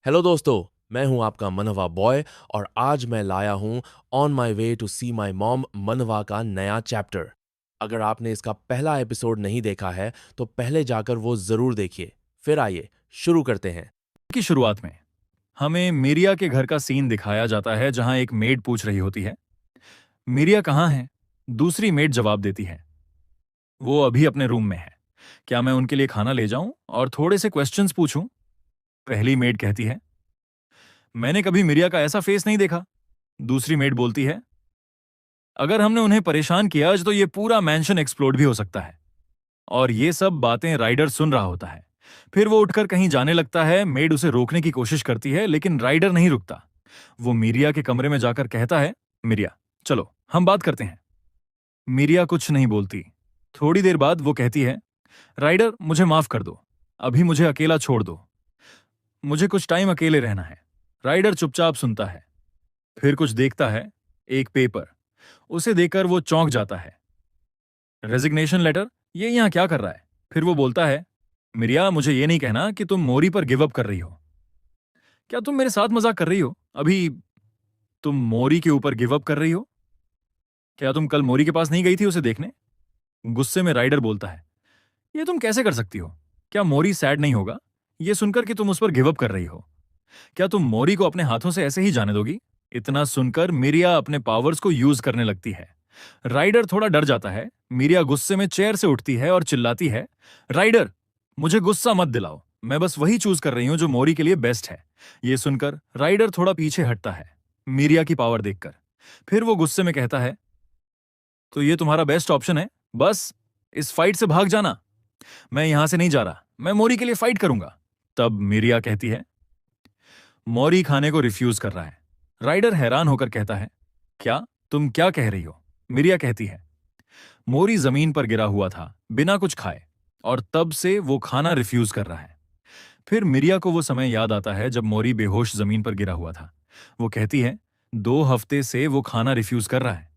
Hello दोस्तों, मैं हूं आपका मनवा बॉय और आज मैं लाया हूं on my way to see my mom मनवा का नया चैप्टर। अगर आपने इसका पहला एपिसोड नहीं देखा है तो पहले जाकर वो जरूर देखिए। फिर आइए शुरू करते हैं। की शुरुआत में हमें मीरिया के घर का सीन दिखाया जाता है जहां एक मेड पूछ रही होती है, मीरिया कहाँ है? दूसरी मेड जवाब देती है, वो अभी अपने रूम में है। क्या मैं उनके लिए खाना ले जाऊं और थोड़े से क्वेश्चंस पूछूं? पहली मेड कहती है, मैंने कभी मीरिया का ऐसा फेस नहीं देखा। दूसरी मेड बोलती है, अगर हमने उन्हें परेशान किया तो ये पूरा मैंशन एक्सप्लोड भी हो सकता है। और ये सब बातें राइडर सुन रहा होता है। फिर वो उठकर कहीं जाने लगता है। मेड उसे रोकने की कोशिश करती है लेकिन राइडर नहीं रुकता। वो मीरिया के कमरे में जाकर कहता है, मीरिया चलो हम बात करते हैं। मीरिया कुछ नहीं बोलती। थोड़ी देर बाद वो कहती है, राइडर मुझे माफ कर दो, अभी मुझे अकेला छोड़ दो, मुझे कुछ टाइम अकेले रहना है। राइडर चुपचाप सुनता है, फिर कुछ देखता है, एक पेपर। उसे देखकर वो चौंक जाता है। रेजिग्नेशन लेटर, ये यहां क्या कर रहा है? फिर वो बोलता है, मिरिया मुझे ये नहीं कहना कि तुम मोरी पर गिव अप कर रही हो। क्या तुम मेरे साथ मजाक कर रही हो? अभी तुम मोरी के ऊपर गिव अप कर रही हो? क्या तुम कल मोरी के पास नहीं गई थी उसे देखने? गुस्से में राइडर बोलता है, ये तुम कैसे कर सकती हो? क्या मोरी सैड नहीं होगा ये सुनकर कि तुम उस पर गिव अप कर रही हो? क्या तुम मोरी को अपने हाथों से ऐसे ही जाने दोगी? इतना सुनकर मीरिया अपने पावर्स को यूज करने लगती है। राइडर थोड़ा डर जाता है। मीरिया गुस्से में चेयर से उठती है और चिल्लाती है, राइडर मुझे गुस्सा मत दिलाओ, मैं बस वही चूज कर रही हूं जो मोरी के लिए बेस्ट है। ये सुनकर राइडर थोड़ा पीछे हटता है मीरिया की पावर देखकर। फिर वो गुस्से में कहता है, तो ये तुम्हारा बेस्ट ऑप्शन है? बस इस फाइट से भाग जाना। मैं यहां से नहीं जा रहा, मैं मोरी के लिए फाइट करूंगा। तब मीरिया कहती है, मोरी खाने को रिफ्यूज कर रहा है। राइडर हैरान होकर कहता है, क्या? तुम क्या कह रही हो? मीरिया कहती है, मोरी जमीन पर गिरा हुआ था बिना कुछ खाए और तब से वो खाना रिफ्यूज कर रहा है। फिर मीरिया को वो समय याद आता है जब मोरी बेहोश जमीन पर गिरा हुआ था। वो कहती है, 2 हफ्ते से वो खाना रिफ्यूज कर रहा है।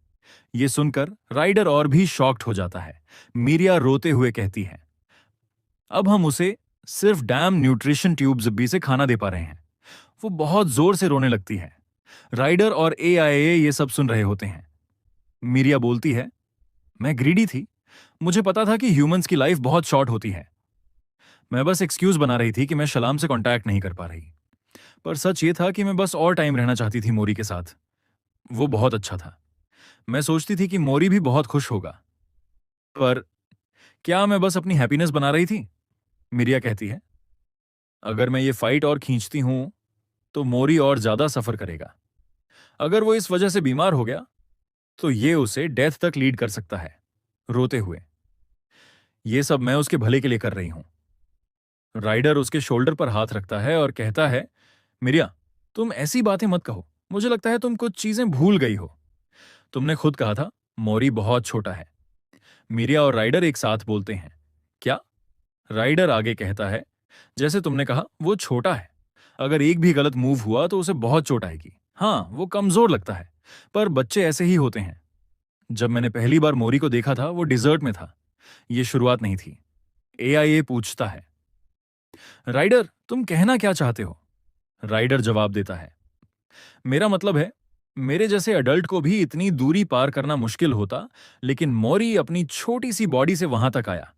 ये सुनकर राइडर और भी शॉक्ड हो जाता है। मीरिया रोते हुए कहती है, अब हम उसे सिर्फ डैम न्यूट्रिशन ट्यूब्स से खाना दे पा रहे हैं। वो बहुत जोर से रोने लगती है। राइडर और एआईए ये सब सुन रहे होते हैं। मीरिया बोलती है, मैं ग्रीडी थी, मुझे पता था कि ह्यूमंस की लाइफ बहुत शॉर्ट होती है। मैं बस एक्सक्यूज बना रही थी कि मैं शलाम से कांटेक्ट नहीं कर पा रही। पर सच ये था कि मैं बस और टाइम रहना चाहती थी मोरी के साथ। वो बहुत अच्छा था। मैं सोचती थी कि मोरी भी बहुत खुश होगा। पर क्या मैं बस अपनी हैप्पीनेस बना रही थी? मिरिया कहती है, अगर मैं ये फाइट और खींचती हूं तो मोरी और ज्यादा सफर करेगा। अगर वो इस वजह से बीमार हो गया तो ये उसे डेथ तक लीड कर सकता है। रोते हुए, ये सब मैं उसके भले के लिए कर रही हूं। राइडर उसके शोल्डर पर हाथ रखता है और कहता है, मिरिया तुम ऐसी बातें मत कहो, मुझे लगता है तुम कुछ चीजें भूल गई हो। तुमने खुद कहा था मोरी बहुत छोटा है। मिरिया और राइडर एक साथ बोलते हैं, क्या? राइडर आगे कहता है, जैसे तुमने कहा वो छोटा है, अगर एक भी गलत मूव हुआ तो उसे बहुत चोट आएगी। हाँ वो कमजोर लगता है, पर बच्चे ऐसे ही होते हैं। जब मैंने पहली बार मोरी को देखा था वो डिजर्ट में था, ये शुरुआत नहीं थी। एआईए पूछता है, राइडर तुम कहना क्या चाहते हो? राइडर जवाब देता है, मेरा मतलब है मेरे जैसे अडल्ट को भी इतनी दूरी पार करना मुश्किल होता, लेकिन मोरी अपनी छोटी सी बॉडी से वहां तक आया।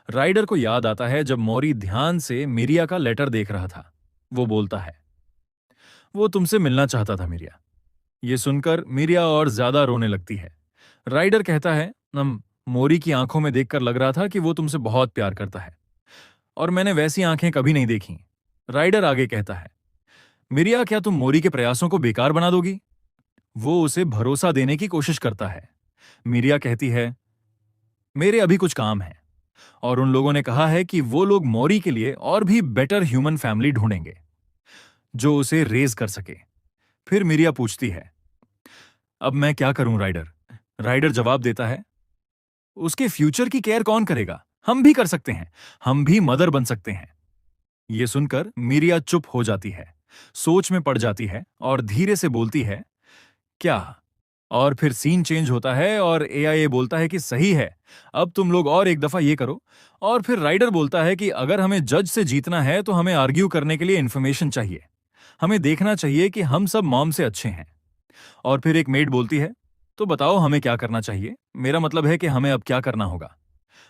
राइडर को याद आता है जब मोरी ध्यान से मिरिया का लेटर देख रहा था। वो बोलता है, वो तुमसे मिलना चाहता था मिरिया। ये सुनकर मिरिया और ज्यादा रोने लगती है। राइडर कहता है, मोरी की आंखों में देखकर लग रहा था कि वो तुमसे बहुत प्यार करता है और मैंने वैसी आंखें कभी नहीं देखी। राइडर आगे कहता है, मिरिया क्या तुम मोरी के प्रयासों को बेकार बना दोगी? वो उसे भरोसा देने की कोशिश करता है। मिरिया कहती है, मेरे अभी कुछ काम है और उन लोगों ने कहा है कि वो लोग मोरी के लिए और भी बेटर ह्यूमन फैमिली ढूंढेंगे जो उसे रेज कर सके। फिर मिरिया पूछती है, अब मैं क्या करूं राइडर? राइडर जवाब देता है, उसके फ्यूचर की केयर कौन करेगा? हम भी कर सकते हैं, हम भी मदर बन सकते हैं। यह सुनकर मिरिया चुप हो जाती है, सोच में पड़ जाती है और धीरे से बोलती है, क्या? और फिर सीन चेंज होता है और एआईए बोलता है कि सही है, अब तुम लोग और एक दफा ये करो। और फिर राइडर बोलता है कि अगर हमें जज से जीतना है तो हमें आर्ग्यू करने के लिए इंफॉर्मेशन चाहिए। हमें देखना चाहिए कि हम सब मॉम से अच्छे हैं। और फिर एक मेड बोलती है, तो बताओ हमें क्या करना चाहिए, मेरा मतलब है कि हमें अब क्या करना होगा।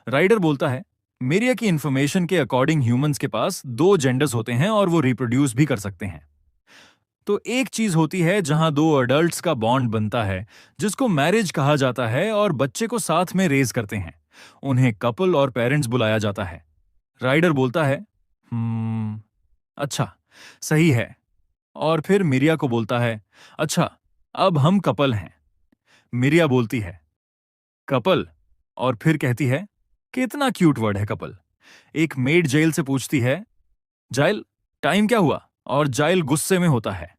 राइडर बोलता है, मीडिया की इंफॉर्मेशन के अकॉर्डिंग ह्यूमंस के पास दो जेंडर्स होते हैं और वो रिप्रोड्यूस भी कर सकते हैं। तो एक चीज होती है जहां दो अडल्ट्स का बॉन्ड बनता है, जिसको मैरिज कहा जाता है, और बच्चे को साथ में रेज करते हैं। उन्हें कपल और पेरेंट्स बुलाया जाता है। राइडर बोलता है, अच्छा, सही है। और फिर मिरिया को बोलता है, अच्छा, अब हम कपल हैं। मिरिया बोलती है, कपल? और फिर कहती है, कितना क्यूट वर्ड है कपल। एक मेड जेल से पूछती है, जाइल, टाइम क्या हुआ? और जाइल गुस्से में होता है।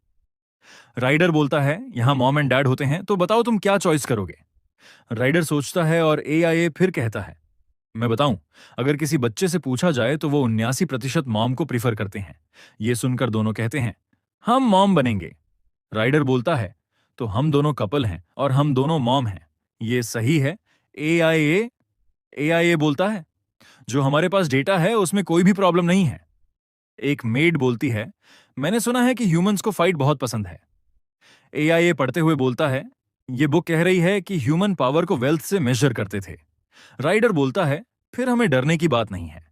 राइडर बोलता है, यहां मॉम एंड डैड होते हैं, तो बताओ तुम क्या चॉइस करोगे। राइडर सोचता है और एआईए फिर कहता है, मैं बताऊं, अगर किसी बच्चे से पूछा जाए तो वो 79% मॉम को प्रीफर करते हैं। ये सुनकर दोनों कहते हैं, हम मॉम बनेंगे। राइडर बोलता है, तो हम दोनों कपल हैं और हम दोनों मॉम हैं। ये सही है। एआईए एआईए बोलता है, जो हमारे पास डेटा है उसमें कोई भी प्रॉब्लम नहीं है। एक मेड बोलती है, मैंने सुना है कि ह्यूमंस को फाइट बहुत पसंद है। एआईए पढ़ते हुए बोलता है, ये बुक कह रही है कि ह्यूमन पावर को वेल्थ से मेजर करते थे। राइडर बोलता है, फिर हमें डरने की बात नहीं है।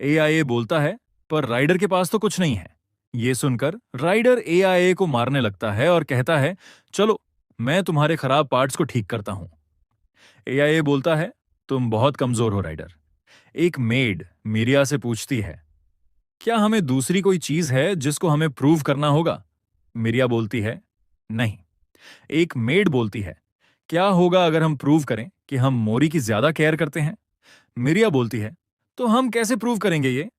एआईए बोलता है, पर राइडर के पास तो कुछ नहीं है। ये सुनकर राइडर एआईए को मारने लगता है और कहता है, चलो, मैं तुम्हारे खराब पार्ट्स को ठीक करता हूं। एआईए बोलता है, तुम बहुत कमजोर हो राइडर। एक मेड मिरिया से पूछती है, क्या हमें दूसरी कोई चीज है जिसको हमें प्रूव करना होगा? मिरिया बोलती है, नहीं। एक मेड बोलती है, क्या होगा अगर हम प्रूव करें कि हम मोरी की ज्यादा केयर करते हैं? मिरिया बोलती है, तो हम कैसे प्रूव करेंगे ये?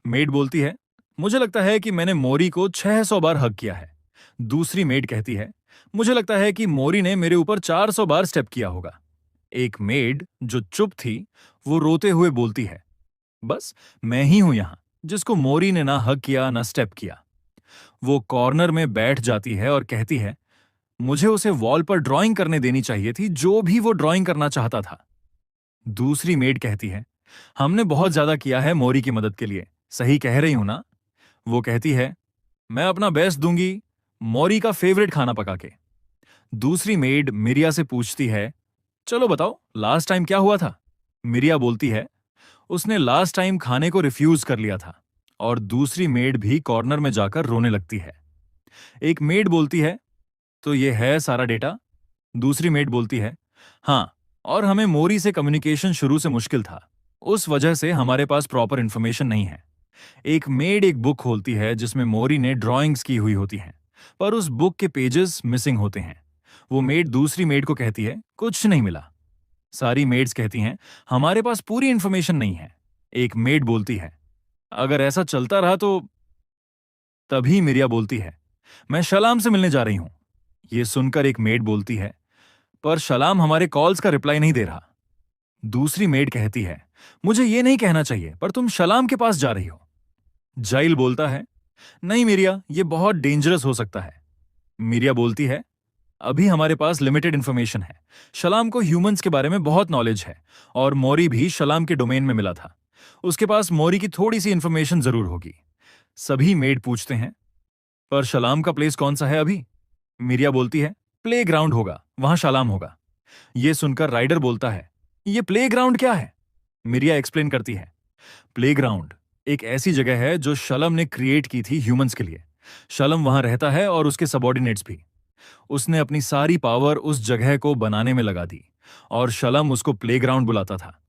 मेड बोलती है, मुझे लगता है कि मैंने मोरी को 600 बार हग किया है। दूसरी मेड कहती है, मुझे लगता है कि मोरी ने मेरे ऊपर 400 बार स्टेप किया होगा। एक मेड जो चुप थी, वो रोते हुए बोलती है, बस मैं ही हूं यहां जिसको मोरी ने ना हग किया ना स्टेप किया। वो कॉर्नर में बैठ जाती है और कहती है, मुझे उसे वॉल पर ड्राइंग करने देनी चाहिए थी, जो भी वो ड्राइंग करना चाहता था। दूसरी मेड कहती है, हमने बहुत ज्यादा किया है मोरी की मदद के लिए, सही कह रही हूं ना? वो कहती है, मैं अपना बेस्ट दूंगी, मोरी का फेवरेट खाना पका के। दूसरी मेड मिरिया से पूछती है, चलो बताओ, लास्ट टाइम क्या हुआ था? मिरिया बोलती है, उसने लास्ट टाइम खाने को रिफ्यूज कर लिया था। और दूसरी मेड भी कॉर्नर में जाकर रोने लगती है। एक मेड बोलती है, तो ये है सारा डेटा? दूसरी मेड बोलती है, हाँ, और हमें मोरी से कम्युनिकेशन शुरू से मुश्किल था, उस वजह से हमारे पास प्रॉपर इंफॉर्मेशन नहीं है। एक मेड एक बुक खोलती है जिसमें मोरी ने ड्राइंग्स की हुई होती हैं, पर उस बुक के पेजेस मिसिंग होते हैं। वो मेड दूसरी मेड को कहती है, कुछ नहीं मिला। सारी मेड्स कहती हैं, हमारे पास पूरी इंफॉर्मेशन नहीं है। एक मेड बोलती है, अगर ऐसा चलता रहा तो। तभी मिरिया बोलती है, मैं शलाम से मिलने जा रही हूं। ये सुनकर एक मेड बोलती है, पर शलाम हमारे कॉल्स का रिप्लाई नहीं दे रहा। दूसरी मेड कहती है, मुझे ये नहीं कहना चाहिए, पर तुम शलाम के पास जा रही हो। जाइल बोलता है, नहीं मिरिया, ये बहुत डेंजरस हो सकता है। मिरिया बोलती है, अभी हमारे पास लिमिटेड इंफॉर्मेशन है। शलाम को ह्यूमंस के बारे में बहुत नॉलेज है, और मोरी भी शलाम के डोमेन में मिला था। उसके पास मोरी की थोड़ी सी इंफॉर्मेशन जरूर होगी। सभी मेड पूछते हैं, पर शलाम का प्लेस कौन सा है अभी? मिरिया बोलती है, प्ले ग्राउंड होगा, वहां शलाम होगा। यह सुनकर राइडर बोलता है, ये प्ले ग्राउंड क्या है? मिरिया एक्सप्लेन करती है, प्लेग्राउंड एक ऐसी जगह है जो शलम ने क्रिएट की थी ह्यूमंस के लिए। शलम वहां रहता है और उसके सबॉर्डिनेट्स भी। उसने अपनी सारी पावर उस जगह को बनाने में लगा दी, और शलम उसको प्लेग्राउंड बुलाता था।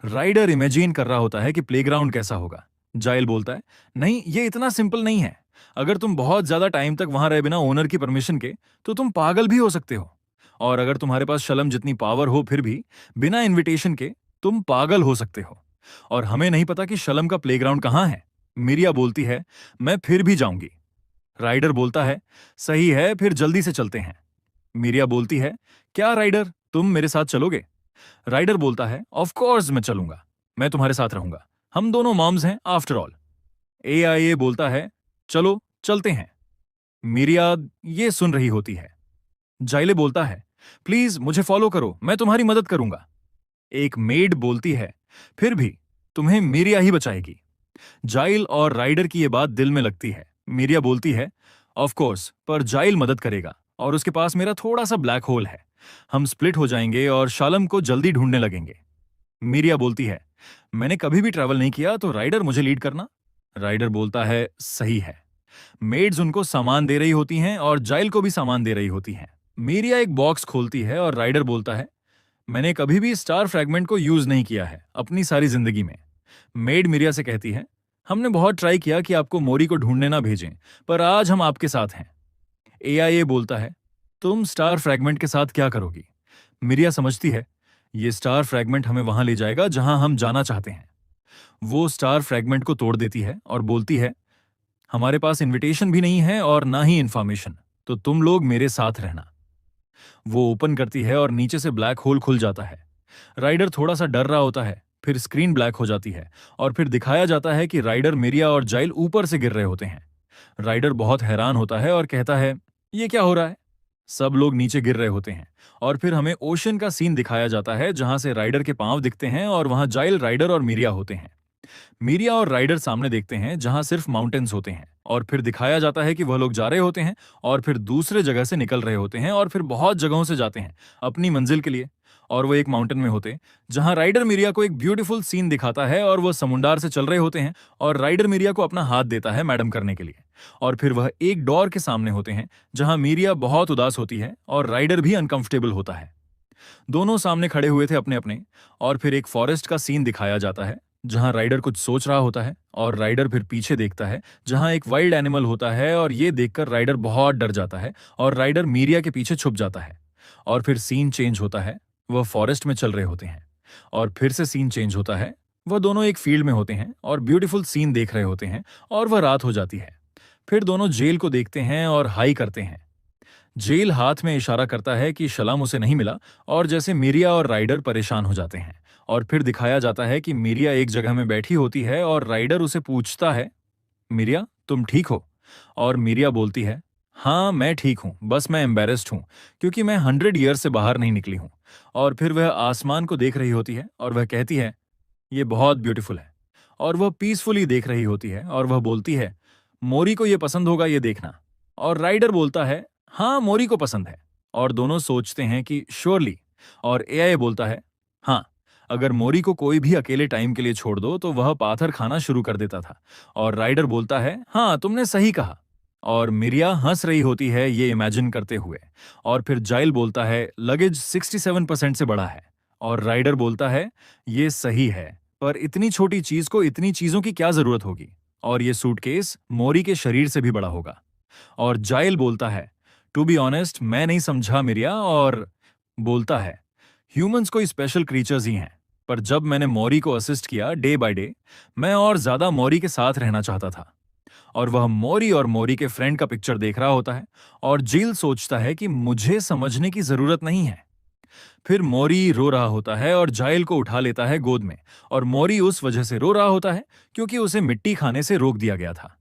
राइडर इमेजिन कर रहा होता है कि प्लेग्राउंड कैसा होगा। जाइल बोलता है, नहीं, ये इतना सिंपल नहीं है। अगर तुम बहुत ज्यादा टाइम तक वहां रहे बिना ओनर की परमिशन के, तो तुम पागल भी हो सकते हो। और अगर तुम्हारे पास शलम जितनी पावर हो, फिर भी बिना इन्विटेशन के तुम पागल हो सकते हो। और हमें नहीं पता कि शलम का प्लेग्राउंड कहां है। मिरिया बोलती है, मैं फिर भी जाऊंगी। राइडर बोलता है, सही है, फिर जल्दी से चलते हैं। मिरिया बोलती है, क्या राइडर, तुम मेरे साथ चलोगे? राइडर बोलता है, ऑफ कोर्स मैं चलूंगा, मैं तुम्हारे साथ रहूंगा, हम दोनों मॉम्स हैं आफ्टर ऑल। एआईए बोलता है, चलो चलते हैं। मिरिया ये सुन रही होती है। जाइले बोलता है, प्लीज मुझे फॉलो करो, मैं तुम्हारी मदद करूंगा। एक मेड बोलती है, फिर भी तुम्हें मिरिया ही बचाएगी। जाइल और राइडर की यह बात दिल में लगती है। मिरिया बोलती है, ऑफ कोर्स, पर जाइल मदद करेगा और उसके पास मेरा थोड़ा सा ब्लैक होल है। हम स्प्लिट हो जाएंगे और शालम को जल्दी ढूंढने लगेंगे। मीरिया बोलती है, मैंने कभी भी ट्रैवल नहीं किया, तो राइडर मुझे लीड करना। राइडर बोलता है, सही है। मेड्स उनको सामान दे रही होती हैं और जाइल को भी सामान दे रही होती हैं। मीरिया एक बॉक्स खोलती है और राइडर बोलता है, मैंने कभी भी स्टार फ्रैगमेंट को यूज नहीं किया है अपनी सारी जिंदगी में। मेड मीरिया से कहती है, हमने बहुत ट्राई किया कि आपको मोरी को ढूंढने ना भेजें, पर आज हम आपके साथ हैं। एआईए बोलता है, तुम स्टार फ्रैगमेंट के साथ क्या करोगी? मिरिया समझती है, ये स्टार फ्रैगमेंट हमें वहां ले जाएगा जहां हम जाना चाहते हैं। वो स्टार फ्रैगमेंट को तोड़ देती है और बोलती है, हमारे पास इनविटेशन भी नहीं है और ना ही इंफॉर्मेशन, तो तुम लोग मेरे साथ रहना। वो ओपन करती है और नीचे से ब्लैक होल खुल जाता है। राइडर थोड़ा सा डर रहा होता है, फिर स्क्रीन ब्लैक हो जाती है और फिर दिखाया जाता है कि राइडर, मिरिया और जाइल ऊपर से गिर रहे होते हैं। राइडर बहुत हैरान होता है और कहता है, ये क्या हो रहा है? सब लोग नीचे गिर रहे होते हैं और फिर हमें ओशन का सीन दिखाया जाता है जहां से राइडर के पांव दिखते हैं और वहां जाइल, राइडर और मिरिया होते हैं। मिरिया और राइडर सामने देखते हैं जहां सिर्फ माउंटेन्स होते हैं और फिर दिखाया जाता है कि वह लोग जा रहे होते हैं और फिर दूसरे जगह से निकल रहे होते हैं और फिर बहुत जगहों से जाते हैं अपनी मंजिल के लिए। और वो एक माउंटेन में होते जहां राइडर मिरिया को एक ब्यूटीफुल सीन दिखाता है और वह समुंदर से चल रहे होते हैं और राइडर मिरिया को अपना हाथ देता है मैडम करने के लिए। और फिर वह एक डोर के सामने होते हैं जहां मिरिया बहुत उदास होती है और राइडर भी अनकंफर्टेबल होता है। दोनों सामने खड़े हुए थे अपने अपने। और फिर एक फॉरेस्ट का सीन दिखाया जाता है जहां राइडर कुछ सोच रहा होता है और राइडर फिर पीछे देखता है जहां एक वाइल्ड एनिमल होता है और ये देखकर राइडर बहुत डर जाता है और राइडर मिरिया के पीछे छुप जाता है। और फिर सीन चेंज होता है, वह फॉरेस्ट में चल रहे होते हैं और फिर से सीन चेंज होता है, वह दोनों एक फील्ड में होते हैं और ब्यूटीफुल सीन देख रहे होते हैं और वह रात हो जाती है। फिर दोनों जेल को देखते हैं और हाई करते हैं। जेल हाथ में इशारा करता है कि शलाम उसे नहीं मिला और जैसे मिरिया और राइडर परेशान हो जाते हैं। और फिर दिखाया जाता है कि मिरिया एक जगह में बैठी होती है और राइडर उसे पूछता है, मिरिया तुम ठीक हो? और मिरिया बोलती है, हाँ मैं ठीक हूं, बस मैं एम्बेरस्ड हूं क्योंकि मैं 100 ईयर से बाहर नहीं निकली हूं। और फिर वह आसमान को देख रही होती है और वह कहती है, ये बहुत ब्यूटीफुल है। और वह पीसफुली देख रही होती है और वह बोलती है, मोरी को ये पसंद होगा, ये देखना। और राइडर बोलता है, हाँ मोरी को पसंद है। और दोनों सोचते हैं कि श्योरली। और एआई बोलता है, हाँ अगर मोरी को कोई भी अकेले टाइम के लिए छोड़ दो तो वह पाथर खाना शुरू कर देता था। और राइडर बोलता है, हाँ तुमने सही कहा। और मिरिया हंस रही होती है ये इमेजिन करते हुए। और फिर जाइल बोलता है, लगेज 67% से बड़ा है। और राइडर बोलता है, ये सही है, पर इतनी छोटी चीज को इतनी चीजों की क्या जरूरत होगी? और ये सूटकेस मोरी के शरीर से भी बड़ा होगा। और जाइल बोलता है, टू बी ऑनेस्ट मैं नहीं समझा मिरिया। और बोलता है, ह्यूमंस कोई स्पेशल क्रीचर्स ही हैं, पर जब मैंने मोरी को असिस्ट किया डे बाय डे, मैं और ज्यादा मोरी के साथ रहना चाहता था। और वह मोरी और मोरी के फ्रेंड का पिक्चर देख रहा होता है और जील सोचता है कि मुझे समझने की जरूरत नहीं है। फिर मोरी रो रहा होता है और जाइल को उठा लेता है गोद में। और मोरी उस वजह से रो रहा होता है क्योंकि उसे मिट्टी खाने से रोक दिया गया था।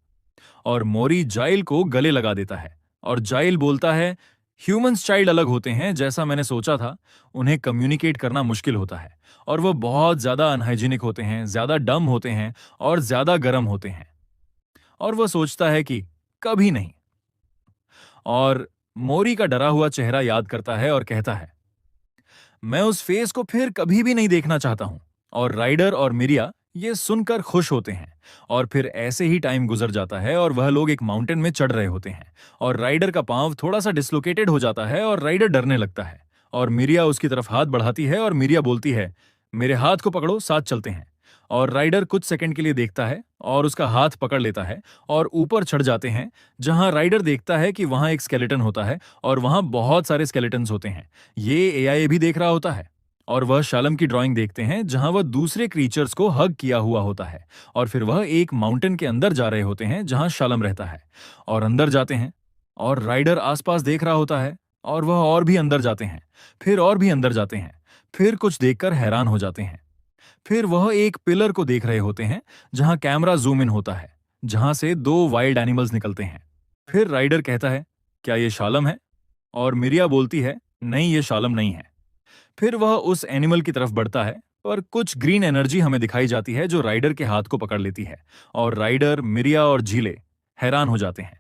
और मोरी जाइल को गले लगा देता है और जाइल बोलता है, ह्यूमंस चाइल्ड अलग होते हैं जैसा मैंने सोचा था, उन्हें कम्युनिकेट करना मुश्किल होता है और वो बहुत ज्यादा अनहाइजीनिक होते हैं, ज्यादा डम होते हैं और ज्यादा गर्म होते हैं। और वह सोचता है कि कभी नहीं। और मोरी का डरा हुआ चेहरा याद करता है और कहता है, मैं उस फेस को फिर कभी भी नहीं देखना चाहता हूं। और राइडर और मिरिया ये सुनकर खुश होते हैं। और फिर ऐसे ही टाइम गुजर जाता है और वह लोग एक माउंटेन में चढ़ रहे होते हैं और राइडर का पांव थोड़ा सा डिसलोकेटेड हो जाता है और राइडर डरने लगता है। और मिरिया उसकी तरफ हाथ बढ़ाती है और मिरिया बोलती है, मेरे हाथ को पकड़ो, साथ चलते हैं। और राइडर कुछ सेकंड के लिए देखता है और उसका हाथ पकड़ लेता है और ऊपर चढ़ जाते हैं जहां राइडर देखता है कि वहां एक स्केलेटन होता है और वहां बहुत सारे स्केलेटन्स होते हैं। ये एआई भी देख रहा होता है और वह शालम की ड्राइंग देखते हैं जहां वह दूसरे क्रीचर्स को हग किया हुआ होता है। और फिर वह एक माउंटेन के अंदर जा रहे होते हैं जहां शालम रहता है। और अंदर जाते हैं और राइडर आसपास देख रहा होता है और वह और भी अंदर जाते हैं, फिर और भी अंदर जाते हैं, फिर कुछ देखकर हैरान हो जाते हैं। फिर वह एक पिलर को देख रहे होते हैं जहां कैमरा जूम इन होता है, जहां से 2 वाइल्ड एनिमल्स निकलते हैं। फिर राइडर कहता है, क्या ये शालम है? और मिरिया बोलती है, नहीं ये शालम नहीं है। फिर वह उस एनिमल की तरफ बढ़ता है पर कुछ ग्रीन एनर्जी हमें दिखाई जाती है जो राइडर के हाथ को पकड़ लेती है और राइडर, मिरिया और झीले हैरान हो जाते हैं।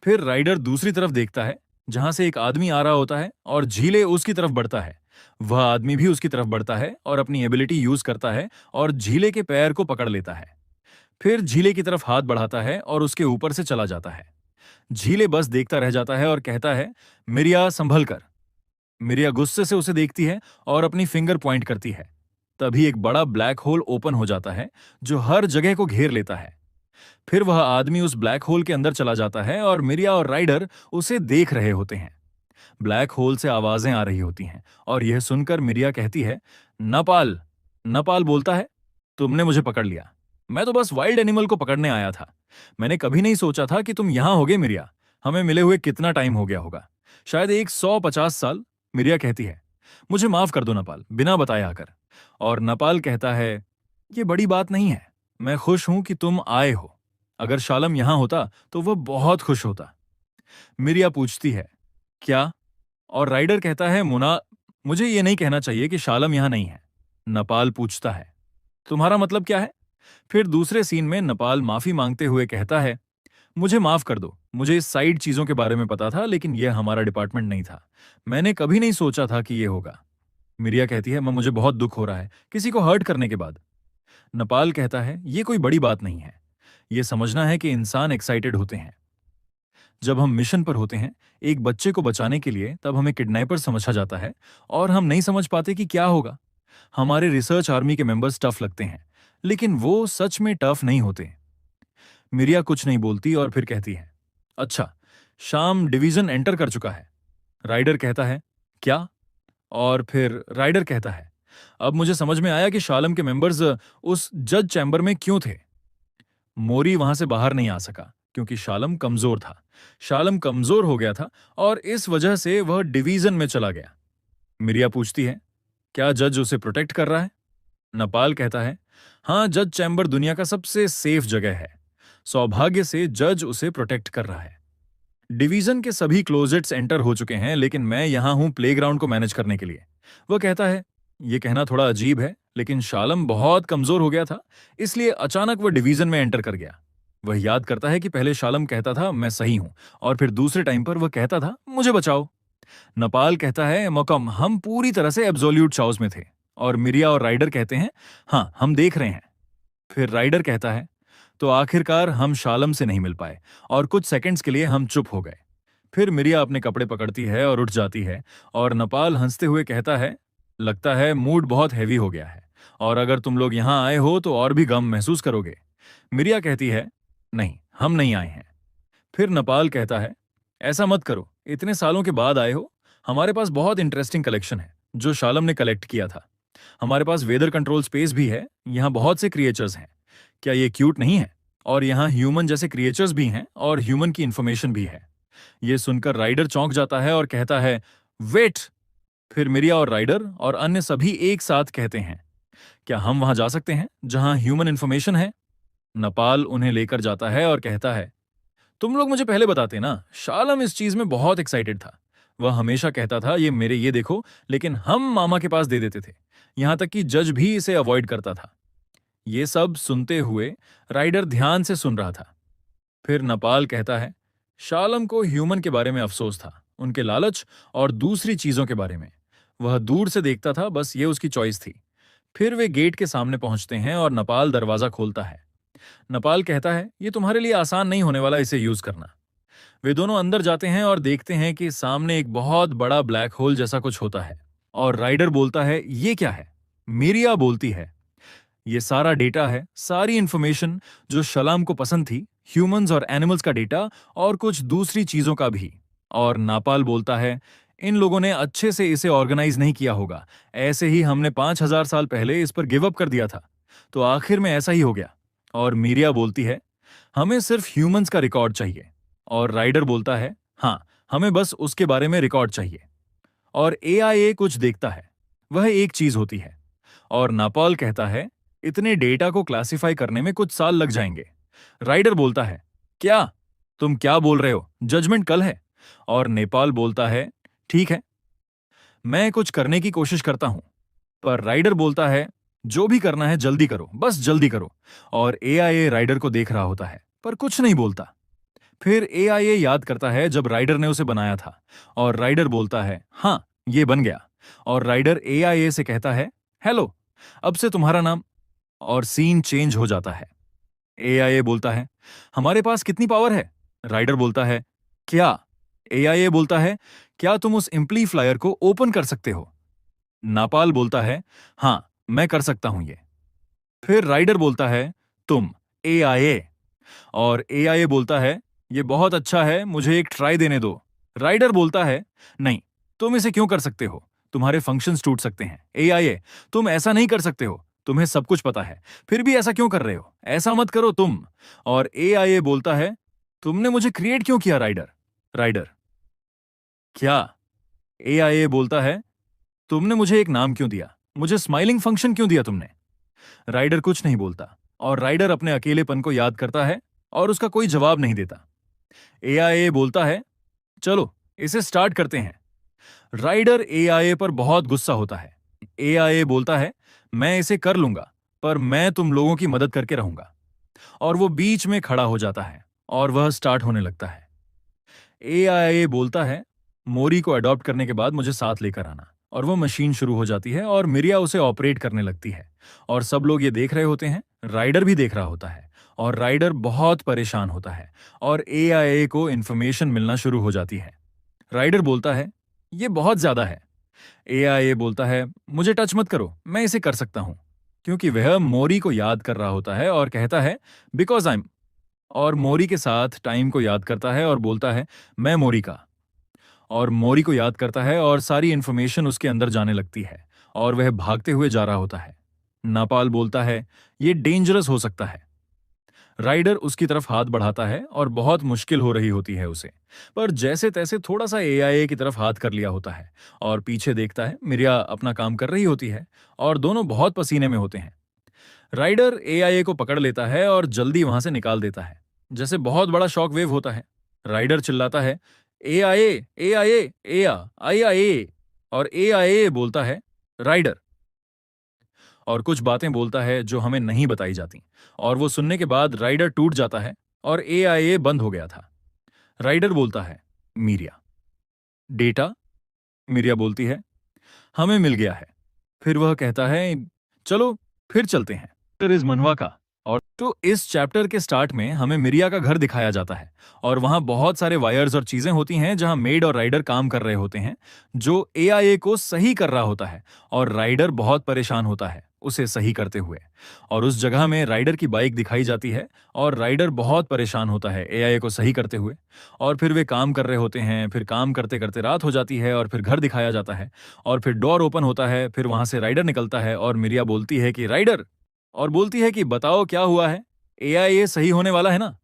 फिर राइडर दूसरी तरफ देखता है, जहां से एक आदमी आ रहा होता है और झीले उसकी तरफ बढ़ता है। वह आदमी भी उसकी तरफ बढ़ता है और अपनी एबिलिटी यूज करता है और झीले के पैर को पकड़ लेता है। फिर झीले की तरफ हाथ बढ़ाता है और उसके ऊपर से चला जाता है। झीले बस देखता रह जाता है और कहता है, मिरिया संभल कर। मिरिया गुस्से से उसे देखती है और अपनी फिंगर पॉइंट करती है। तभी एक बड़ा ब्लैक होल ओपन हो जाता है जो हर जगह को घेर लेता है। फिर वह आदमी उस ब्लैक होल के अंदर चला जाता है और मिरिया और राइडर उसे देख रहे होते हैं। ब्लैक होल से आवाजें आ रही होती हैं और यह सुनकर मिरिया कहती है, नपाल। नपाल बोलता है, तुमने मुझे पकड़ लिया। मैं तो बस वाइल्ड एनिमल को पकड़ने आया था। मैंने कभी नहीं सोचा था कि तुम यहां होगे मिरिया। हमें मिले हुए कितना टाइम हो गया होगा, शायद 150 साल। मिरिया कहती है, मुझे माफ कर दो नपाल, बिना बताए आकर। और नपाल कहता है, ये बड़ी बात नहीं है। मैं खुश हूं कि तुम आए हो। अगर शालम यहां होता तो वह बहुत खुश होता। मिरिया पूछती है, क्या? और राइडर कहता है, मुना, मुझे ये नहीं कहना चाहिए कि शालम यहां नहीं है। नपाल पूछता है, तुम्हारा मतलब क्या है? फिर दूसरे सीन में नपाल माफी मांगते हुए कहता है, मुझे माफ कर दो। मुझे इस साइड चीजों के बारे में पता था, लेकिन यह हमारा डिपार्टमेंट नहीं था। मैंने कभी नहीं सोचा था कि यह होगा। मिरिया कहती है, मुझे बहुत दुख हो रहा है किसी को हर्ट करने के बाद। नपाल कहता है, यह कोई बड़ी बात नहीं है। यह समझना है कि इंसान एक्साइटेड होते हैं जब हम मिशन पर होते हैं एक बच्चे को बचाने के लिए, तब हमें किडनैपर समझा जाता है और हम नहीं समझ पाते कि क्या होगा। हमारे रिसर्च आर्मी के मेंबर्स टफ लगते हैं, लेकिन वो सच में टफ नहीं होते। मिरिया कुछ नहीं बोलती और फिर कहती है, अच्छा, शाम डिवीजन एंटर कर चुका है। राइडर कहता है, क्या? और फिर राइडर कहता है, अब मुझे समझ में आया कि शालम के मेंबर्स उस जज चैम्बर में क्यों थे। मोरी वहां से बाहर नहीं आ सका क्योंकि शालम कमजोर था। शालम कमजोर हो गया था और इस वजह से वह डिवीजन में चला गया। मिरिया पूछती है, क्या जज उसे प्रोटेक्ट कर रहा है? नपाल कहता है, हाँ, जज चैम्बर दुनिया का सबसे सेफ जगह है। सौभाग्य से जज उसे प्रोटेक्ट कर रहा है। डिवीजन के सभी क्लोजेट्स एंटर हो चुके हैं, लेकिन मैं यहां हूं प्लेग्राउंड को मैनेज करने के लिए। वह कहता है, यह कहना थोड़ा अजीब है, लेकिन शालम बहुत कमजोर हो गया था, इसलिए अचानक वह डिवीजन में एंटर कर गया। वह याद करता है कि पहले शालम कहता था, मैं सही हूं, और फिर दूसरे टाइम पर वह कहता था, मुझे बचाओ। नपाल कहता है, मौकम, हम पूरी तरह से एब्सोल्यूट चाउस में थे। और मिरिया और राइडर कहते हैं, हाँ, हम देख रहे हैं। फिर राइडर कहता है, तो आखिरकार हम शालम से नहीं मिल पाए और कुछ सेकंड्स के लिए हम चुप हो गए। फिर मिरिया अपने कपड़े पकड़ती है और उठ जाती है और नपाल हंसते हुए कहता है, लगता है मूड बहुत हैवी हो गया है और अगर तुम लोग यहां आए हो तो और भी गम महसूस करोगे। मिरिया कहती है, नहीं, हम नहीं आए हैं। फिर नपाल कहता है, ऐसा मत करो, इतने सालों के बाद आए हो। हमारे पास बहुत इंटरेस्टिंग कलेक्शन है जो शालम ने कलेक्ट किया था। हमारे पास वेदर कंट्रोल स्पेस भी है, यहाँ बहुत से क्रिएचर्स हैं। क्या ये क्यूट नहीं है? और यहाँ ह्यूमन जैसे क्रिएचर्स भी हैं और ह्यूमन की इंफॉर्मेशन भी है। ये सुनकर राइडर चौंक जाता है और कहता है, वेट। फिर मिरिया और राइडर और अन्य सभी एक साथ कहते हैं, क्या हम वहां जा सकते हैं जहां ह्यूमन इंफॉर्मेशन है? नपाल उन्हें लेकर जाता है और कहता है, तुम लोग मुझे पहले बताते ना, शालम इस चीज में बहुत एक्साइटेड था। वह हमेशा कहता था, ये देखो, लेकिन हम मामा के पास दे देते थे। यहां तक कि जज भी इसे अवॉइड करता था। ये सब सुनते हुए राइडर ध्यान से सुन रहा था। फिर नपाल कहता है, शालम को ह्यूमन के बारे में अफसोस था, उनके लालच और दूसरी चीजों के बारे में। वह दूर से देखता था, बस ये उसकी चॉइस थी। फिर वे गेट के सामने पहुंचते हैं और नपाल दरवाजा खोलता है। नपाल कहता है, ये तुम्हारे लिए आसान नहीं होने वाला इसे यूज करना। वे दोनों अंदर जाते हैं और देखते हैं कि सामने एक बहुत बड़ा ब्लैक होल जैसा कुछ होता है। और राइडर बोलता है, ये क्या है? मिरिया बोलती है, ये सारा डेटा है, सारी इंफॉर्मेशन जो शलाम को पसंद थी, ह्यूमंस और एनिमल्स का डेटा और कुछ दूसरी चीजों का भी। और नापाल बोलता है, इन लोगों ने अच्छे से इसे ऑर्गेनाइज नहीं किया होगा। ऐसे ही हमने 5000 साल पहले इस पर गिव अप कर दिया था, तो आखिर में ऐसा ही हो गया। और मीरिया बोलती है, हमें सिर्फ ह्यूमंस का रिकॉर्ड चाहिए। और राइडर बोलता है, हाँ, हमें बस उसके बारे में रिकॉर्ड चाहिए। और एआईए कुछ देखता है, वह एक चीज होती है। और नापाल कहता है, इतने डेटा को क्लासिफाई करने में कुछ साल लग जाएंगे। राइडर बोलता है, क्या? तुम क्या बोल रहे हो? जजमेंट कल है। और नेपाल बोलता है, ठीक है, मैं कुछ करने की कोशिश करता हूं। पर राइडर बोलता है, जो भी करना है जल्दी करो, बस जल्दी करो। और एआईए राइडर को देख रहा होता है पर कुछ नहीं बोलता। फिर एआईए याद करता है जब राइडर ने उसे बनाया था, और राइडर बोलता है हाँ ये बन गया। और राइडर एआईए से कहता है हेलो, अब से तुम्हारा नाम, और सीन चेंज हो जाता है। एआईए बोलता है हमारे पास कितनी पावर है? राइडर बोलता है क्या? एआईए बोलता है क्या तुम उस इम्प्ली फ्लायर को ओपन कर सकते हो? नापाल बोलता है हाँ मैं कर सकता हूं ये। फिर राइडर बोलता है तुम एआईए, और एआईए बोलता है ये बहुत अच्छा है, मुझे एक ट्राई देने दो। राइडर बोलता है नहीं, तुम इसे क्यों कर सकते हो? तुम्हारे फंक्शंस टूट सकते हैं। एआईए तुम ऐसा नहीं कर सकते हो, तुम्हें सब कुछ पता है, फिर भी ऐसा क्यों कर रहे हो? ऐसा मत करो तुम। और एआईए बोलता है तुमने मुझे क्रिएट क्यों किया राइडर? राइडर क्या? एआईए बोलता है तुमने मुझे एक नाम क्यों दिया? मुझे स्माइलिंग फंक्शन क्यों दिया तुमने? राइडर कुछ नहीं बोलता, और राइडर अपने अकेलेपन को याद करता है और उसका कोई जवाब नहीं देता। एआईए बोलता है चलो इसे स्टार्ट करते हैं। राइडर एआईए पर बहुत गुस्सा होता है। एआईए बोलता है मैं इसे कर लूंगा, पर मैं तुम लोगों की मदद करके रहूंगा। और वो बीच में खड़ा हो जाता है और वह स्टार्ट होने लगता है। एआईए बोलता है मोरी को अडॉप्ट करने के बाद मुझे साथ लेकर आना। और वो मशीन शुरू हो जाती है और मिरिया उसे ऑपरेट करने लगती है, और सब लोग ये देख रहे होते हैं, राइडर भी देख रहा होता है, और राइडर बहुत परेशान होता है, और एआईए को इन्फॉर्मेशन मिलना शुरू हो जाती है। राइडर बोलता है ये बहुत ज्यादा है। एआईए बोलता है मुझे टच मत करो, मैं इसे कर सकता हूं, क्योंकि वह मोरी को याद कर रहा होता है और कहता है बिकॉज आई एम, और मोरी के साथ टाइम को याद करता है और बोलता है मैं मोरी का, और मोरी को याद करता है और सारी इंफॉर्मेशन उसके अंदर जाने लगती है, और वह भागते हुए जा रहा होता है। नापाल बोलता है ये डेंजरस हो सकता है। राइडर उसकी तरफ हाथ बढ़ाता है और बहुत मुश्किल हो रही होती है उसे, पर जैसे तैसे थोड़ा सा एआईए की तरफ हाथ कर लिया होता है, और पीछे देखता है मिरिया अपना काम कर रही होती है, और दोनों बहुत पसीने में होते हैं। राइडर एआईए को पकड़ लेता है और जल्दी वहां से निकाल देता है, जैसे बहुत बड़ा शॉक वेव होता है। राइडर चिल्लाता है एआईए एआईए एआईए, और एआईए बोलता है राइडर, और कुछ बातें बोलता है जो हमें नहीं बताई जाती, और वो सुनने के बाद राइडर टूट जाता है और एआईए बंद हो गया था। राइडर बोलता है मीरिया डेटा। मीरिया बोलती है हमें मिल गया है। फिर वह कहता है चलो फिर चलते हैं। फिर इस मनवा का, और तो इस चैप्टर के स्टार्ट में हमें मिरिया का घर दिखाया जाता है, और वहां बहुत सारे वायर्स और चीजें होती हैं जहां मेड और राइडर काम कर रहे होते हैं, जो एआईए को सही कर रहा होता है, और राइडर बहुत परेशान होता है उसे सही करते हुए। और उस जगह में राइडर की बाइक दिखाई जाती है, और राइडर बहुत परेशान होता है एआईए को सही करते हुए। और फिर वे काम कर रहे होते हैं, फिर काम करते करते रात हो जाती है, और फिर घर दिखाया जाता है, और फिर डोर ओपन होता है, फिर वहां से राइडर निकलता है, और मिरिया बोलती है कि राइडर, और बोलती है कि बताओ क्या हुआ है, एआईए सही होने वाला है ना?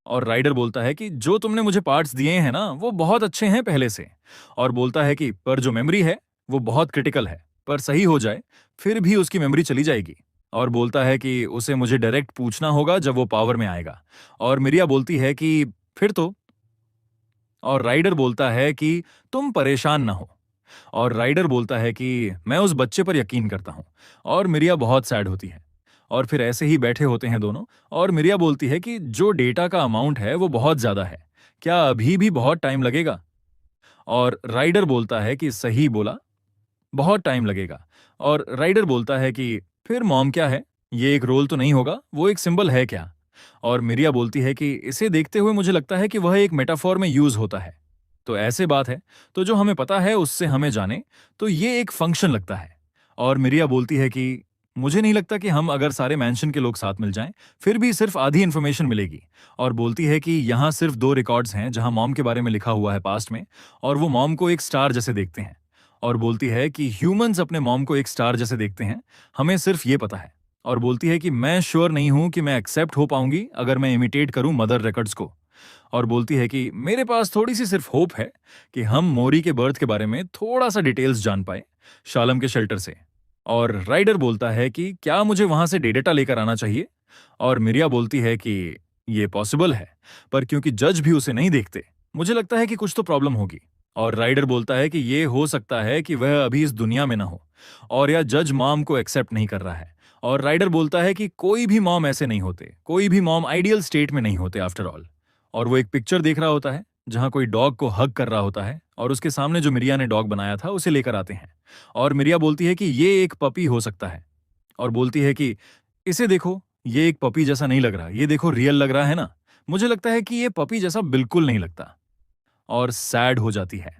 और राइडर बोलता है कि जो तुमने मुझे पार्ट्स दिए हैं ना वो बहुत अच्छे हैं पहले से। और बोलता है कि पर जो मेमोरी है वो बहुत क्रिटिकल है, पर सही हो जाए फिर भी उसकी मेमोरी चली जाएगी। और बोलता है कि उसे मुझे डायरेक्ट पूछना होगा जब वो पावर में आएगा। और मिरिया बोलती है कि फिर तो, और राइडर बोलता है कि तुम परेशान ना हो। और राइडर बोलता है कि मैं उस बच्चे पर यकीन करता हूं। और मिरिया बहुत सैड होती है। और फिर ऐसे ही बैठे होते हैं दोनों, और मिरिया बोलती है कि जो डेटा का अमाउंट है वो बहुत ज्यादा है, क्या अभी भी बहुत टाइम लगेगा? और राइडर बोलता है कि सही बोला, बहुत टाइम लगेगा। और राइडर बोलता है कि फिर मॉम क्या है, ये एक रोल तो नहीं होगा, वो एक सिंबल है क्या? और मिरिया बोलती है कि इसे देखते हुए मुझे लगता है कि वह एक मेटाफोर में यूज होता है। तो ऐसे बात है, तो जो हमें पता है उससे हमें जाने, तो ये एक फंक्शन लगता है। और मिरिया बोलती है कि मुझे नहीं लगता कि हम अगर सारे मैंशन के लोग साथ मिल जाएं, फिर भी सिर्फ आधी इंफॉर्मेशन मिलेगी। और बोलती है कि यहाँ सिर्फ 2 रिकॉर्ड्स हैं जहाँ मॉम के बारे में लिखा हुआ है पास्ट में, और वो मॉम को एक स्टार जैसे देखते हैं। और बोलती है कि ह्यूमंस अपने मॉम को एक स्टार जैसे देखते हैं, हमें सिर्फ ये पता है। और बोलती है कि मैं श्योर नहीं हूं कि मैं एक्सेप्ट हो पाऊंगी अगर मैं इमिटेट करूं मदर रिकॉर्ड्स को। और बोलती है कि मेरे पास थोड़ी सी सिर्फ होप है कि हम मोरी के बर्थ के बारे में थोड़ा सा डिटेल्स जान पाए शालम के शेल्टर से। और राइडर बोलता है कि क्या मुझे वहां से डेटा लेकर आना चाहिए? और मिरिया बोलती है कि ये पॉसिबल है, पर क्योंकि जज भी उसे नहीं देखते, मुझे लगता है कि कुछ तो प्रॉब्लम होगी। और राइडर बोलता है कि ये हो सकता है कि वह अभी इस दुनिया में ना हो, और या जज मॉम को एक्सेप्ट नहीं कर रहा है। और राइडर बोलता है कि कोई भी मॉम ऐसे नहीं होते, कोई भी मॉम आइडियल स्टेट में नहीं होते आफ्टर ऑल। और वो एक पिक्चर देख रहा होता है जहां कोई डॉग को हग कर रहा होता है और उसके सामने जो मिरिया ने डॉग बनाया था उसे लेकर आते हैं। और मिरिया बोलती है कि ये एक पपी हो सकता है और बोलती है कि इसे देखो, ये एक पपी जैसा नहीं लग रहा, ये देखो रियल लग रहा है ना, मुझे लगता है कि ये पपी जैसा बिल्कुल नहीं लगता। और सैड हो जाती है।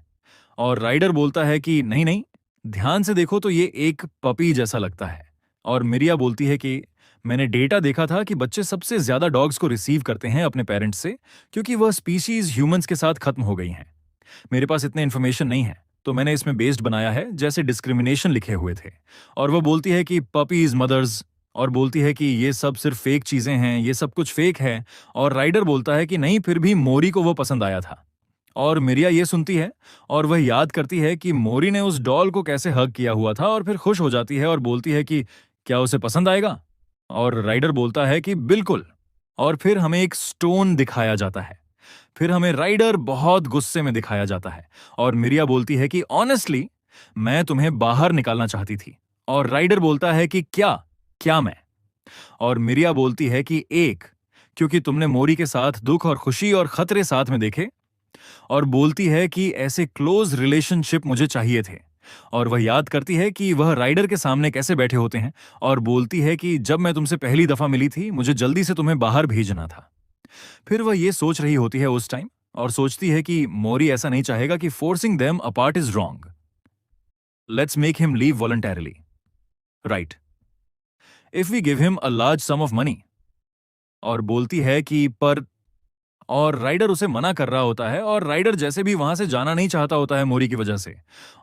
और राइडर बोलता है कि नहीं नहीं, ध्यान से देखो तो ये एक पपी जैसा लगता है। और मिरिया बोलती है कि मैंने डेटा देखा था कि बच्चे सबसे ज्यादा डॉग्स को रिसीव करते हैं अपने पेरेंट्स से, क्योंकि वह स्पीशीज ह्यूमंस के साथ खत्म हो गई हैं। मेरे पास इतने इन्फॉर्मेशन नहीं है, तो मैंने इसमें बेस्ड बनाया है जैसे डिस्क्रिमिनेशन लिखे हुए थे। और वो बोलती है कि पपीज मदर्स, और बोलती है कि ये सब सिर्फ फेक चीजें हैं, ये सब कुछ फेक है। और राइडर बोलता है कि नहीं, फिर भी मोरी को वो पसंद आया था। और मिरिया ये सुनती है और वह याद करती है कि मोरी ने उस डॉल को कैसे हग किया हुआ था, और फिर खुश हो जाती है और बोलती है कि क्या उसे पसंद आएगा। और राइडर बोलता है कि बिल्कुल। और फिर हमें एक स्टोन दिखाया जाता है। फिर हमें राइडर बहुत गुस्से में दिखाया जाता है और मिरिया बोलती है कि ऑनेस्टली मैं तुम्हें बाहर निकालना चाहती थी। और राइडर बोलता है कि क्या क्या मैं। और मिरिया बोलती है कि एक, क्योंकि तुमने मोरी के साथ दुख और खुशी और खतरे साथ में देखे। और बोलती है कि ऐसे क्लोज रिलेशनशिप मुझे चाहिए थे। और वह याद करती है कि वह राइडर के सामने कैसे बैठे होते हैं और बोलती है कि जब मैं तुमसे पहली दफा मिली थी, मुझे जल्दी से तुम्हें बाहर भेजना था। फिर वह ये सोच रही होती है उस टाइम, और सोचती है कि मोरी ऐसा नहीं चाहेगा कि forcing them apart is wrong. Let's make him leave voluntarily, right, if we give him a large sum of money. और बोलती है कि पर, और राइडर उसे मना कर रहा होता है, और राइडर जैसे भी वहां से जाना नहीं चाहता होता है मोरी की वजह से।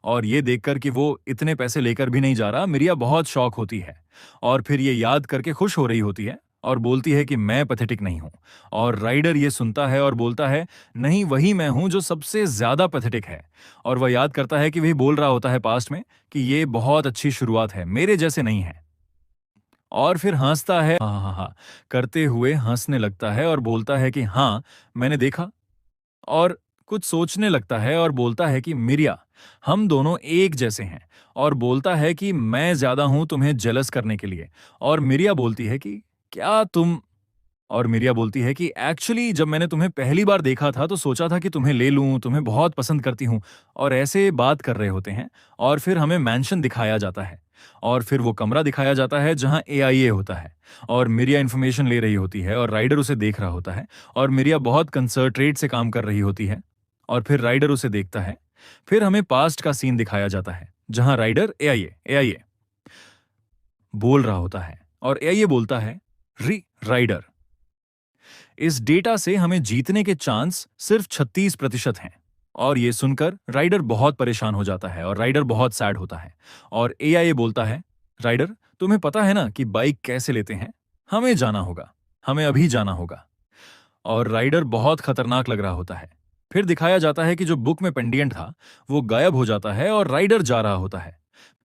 और ये देखकर कि वो इतने पैसे लेकर भी नहीं जा रहा, मिरिया बहुत शौक होती है और फिर ये याद करके खुश हो रही होती है और बोलती है कि मैं पैथेटिक नहीं हूं। और राइडर ये सुनता है और बोलता है नहीं, वही मैं हूं जो सबसे ज्यादा पैथेटिक है। और वह याद करता है कि वही बोल रहा होता है पास्ट में कि ये बहुत अच्छी शुरुआत है, मेरे जैसे नहीं है। और फिर हंसता है, हाँ हाँ हाँ करते हुए हंसने लगता है और बोलता है कि हाँ, मैंने देखा। और कुछ सोचने लगता है और बोलता है कि मिरिया, हम दोनों एक जैसे हैं। और बोलता है कि मैं ज्यादा हूं तुम्हें जेलस करने के लिए। और मिरिया बोलती है कि क्या तुम, और मिरिया बोलती है कि एक्चुअली जब मैंने तुम्हें पहली बार देखा था तो सोचा था कि तुम्हें ले लूं, तुम्हें बहुत पसंद करती हूं। और ऐसे बात कर रहे होते हैं। और फिर हमें मैंशन दिखाया जाता है और फिर वो कमरा दिखाया जाता है जहां एआईए होता है। और मिरिया इन्फॉर्मेशन ले रही होती है और राइडर उसे देख रहा होता है। और मिरिया बहुत कंसंट्रेट से काम कर रही होती है। और फिर राइडर उसे देखता है। फिर हमें पास्ट का सीन दिखाया जाता है जहां राइडर एआईए एआईए बोल रहा होता है और एआईए बोलता है री राइडर, इस डेटा से हमें जीतने के चांस सिर्फ 36% हैं। और ये सुनकर राइडर बहुत परेशान हो जाता है और राइडर बहुत सैड होता है। और एआईए बोलता है राइडर, तुम्हें पता है ना कि बाइक कैसे लेते हैं, हमें जाना होगा, हमें अभी जाना होगा। और राइडर बहुत खतरनाक लग रहा होता है। फिर दिखाया जाता है कि जो बुक में पेंडिएंट था वो गायब हो जाता है और राइडर जा रहा होता है।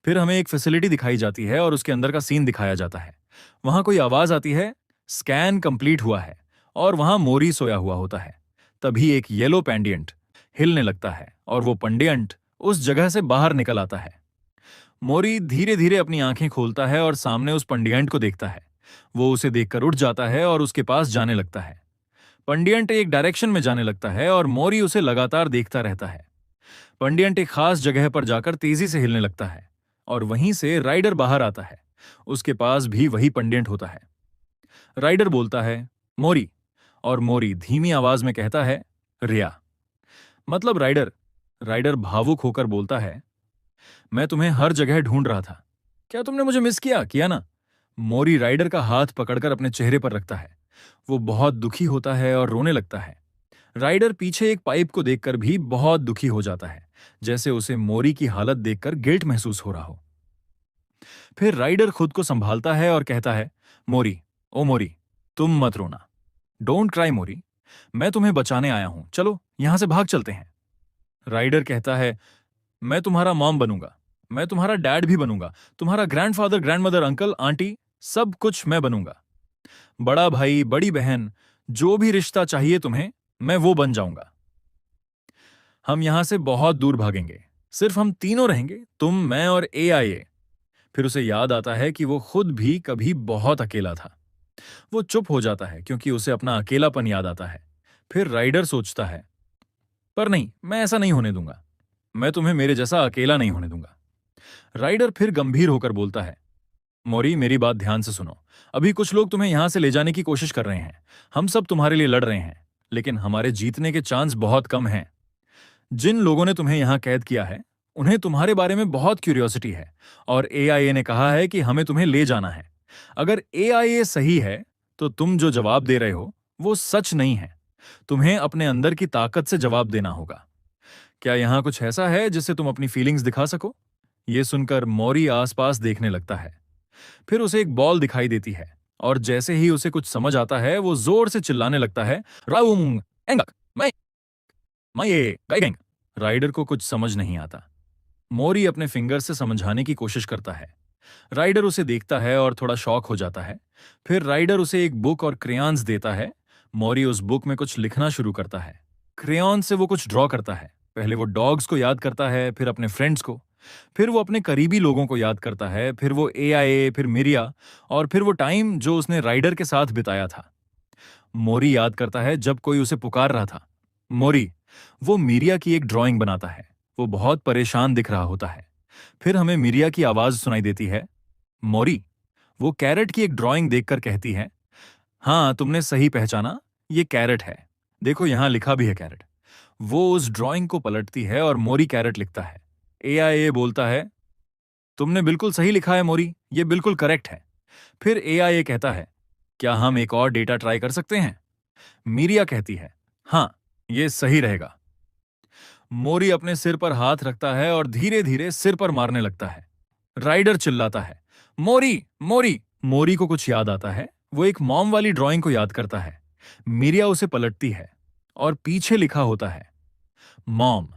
फिर हमें एक फैसिलिटी दिखाई जाती है और उसके अंदर का सीन दिखाया जाता है। वहां कोई आवाज आती है, स्कैन कंप्लीट हुआ है। और वहां मोरी सोया हुआ होता है। तभी एक येलो पेंडिएंट हिलने लगता है और वो पेंडिएंट उस जगह से बाहर निकल आता है। मोरी धीरे धीरे अपनी आंखें खोलता है और सामने उस पंडियंट को देखता है। वो उसे देखकर उठ जाता है और उसके पास जाने लगता है। पंडियंट एक डायरेक्शन में जाने लगता है और मोरी उसे लगातार देखता रहता है। पंडियंट एक खास जगह पर जाकर तेजी से हिलने लगता है और वहीं से राइडर बाहर आता है। उसके पास भी वही पंडियंट होता है। राइडर बोलता है मोरी, और मोरी धीमी आवाज में कहता है रिया, मतलब राइडर। राइडर भावुक होकर बोलता है मैं तुम्हें हर जगह ढूंढ रहा था, क्या तुमने मुझे मिस किया किया ना। मोरी राइडर का हाथ पकड़कर अपने चेहरे पर रखता है। वो बहुत दुखी होता है और रोने लगता है। राइडर पीछे एक पाइप को देखकर भी बहुत दुखी हो जाता है, जैसे उसे मोरी की हालत देखकर गिल्ट महसूस हो रहा हो। फिर राइडर खुद को संभालता है और कहता है मोरी, ओ मोरी, तुम मत रोना, डोंट क्राई मोरी, मैं तुम्हें बचाने आया हूं, चलो यहां से भाग चलते हैं। राइडर कहता है मैं तुम्हारा मॉम बनूंगा, मैं तुम्हारा डैड भी बनूंगा, तुम्हारा ग्रैंडफादर, ग्रैंडमदर, अंकल, आंटी, सब कुछ मैं बनूंगा। बड़ा भाई, बड़ी बहन, जो भी रिश्ता चाहिए तुम्हें, मैं वो बन जाऊंगा। हम यहां से बहुत दूर भागेंगे, सिर्फ हम तीनों रहेंगे, तुम, मैं और एआईए। फिर उसे याद आता है कि वो खुद भी कभी बहुत अकेला था। वो चुप हो जाता है क्योंकि उसे अपना अकेलापन याद आता है। फिर राइडर सोचता है, पर नहीं, मैं ऐसा नहीं होने दूंगा। मैं तुम्हें मेरे जैसा अकेला नहीं होने दूंगा। राइडर फिर गंभीर होकर बोलता है, मोरी, मेरी बात ध्यान से सुनो। अभी कुछ लोग तुम्हें यहां से ले जाने की कोशिश कर रहे हैं। हम सब तुम्हारे लिए लड़ रहे हैं, लेकिन हमारे जीतने के चांस बहुत कम हैं। जिन लोगों ने तुम्हें यहां कैद किया है, उन्हें तुम्हारे बारे में बहुत क्यूरियोसिटी है, और एआईए ने कहा है कि हमें तुम्हें ले जाना है। अगर एआईए सही है, तो तुम जो जवाब दे रहे हो वो सच नहीं है। तुम्हें अपने अंदर की ताकत से जवाब देना होगा। क्या यहां कुछ ऐसा है जिससे तुम अपनी फीलिंग्स दिखा सको? ये सुनकर मौरी आसपास देखने लगता है। फिर उसे एक बॉल दिखाई देती है, और जैसे ही उसे कुछ समझ आता है वो जोर से चिल्लाने लगता है, राउंग एंगक मैं ये गाइगेंग। राइडर को कुछ समझ नहीं आता। मोरी अपने फिंगर से समझाने की कोशिश करता है। राइडर उसे देखता है और थोड़ा शॉक हो जाता है। फिर राइडर उसे एक बुक और क्रेयॉन्स देता है। मोरी उस बुक में कुछ लिखना शुरू करता है। क्रेयॉन से वो कुछ ड्रॉ करता है। पहले वो डॉग्स को याद करता है, फिर अपने फ्रेंड्स को, फिर वो अपने करीबी लोगों को याद करता है, फिर वो एआईए, फिर मिरिया, और फिर वो टाइम जो उसने राइडर के साथ बिताया था। मोरी याद करता है जब कोई उसे पुकार रहा था। मोरी वो मिरिया की एक ड्राइंग बनाता है। वो बहुत परेशान दिख रहा होता है। फिर हमें मिरिया की आवाज सुनाई देती है, मोरी। वो कैरेट की एक ड्राइंग देखकर कहती है, हाँ, तुमने सही पहचाना, ये कैरेट है। देखो, यहां लिखा भी है कैरेट। वो उस ड्राइंग को पलटती है और मोरी कैरेट लिखता है। एआईए बोलता है, तुमने बिल्कुल सही लिखा है मोरी, ये बिल्कुल करेक्ट है। फिर एआईए कहता है, क्या हम एक और डेटा ट्राई कर सकते हैं? मिरिया कहती है, हाँ, ये सही रहेगा। मोरी अपने सिर पर हाथ रखता है और धीरे धीरे सिर पर मारने लगता है। राइडर चिल्लाता है, मोरी मोरी। मोरी को कुछ याद आता है। वो एक मॉम वाली ड्राइंग को याद करता है। मिरिया उसे पलटती है और पीछे लिखा होता है, मॉम।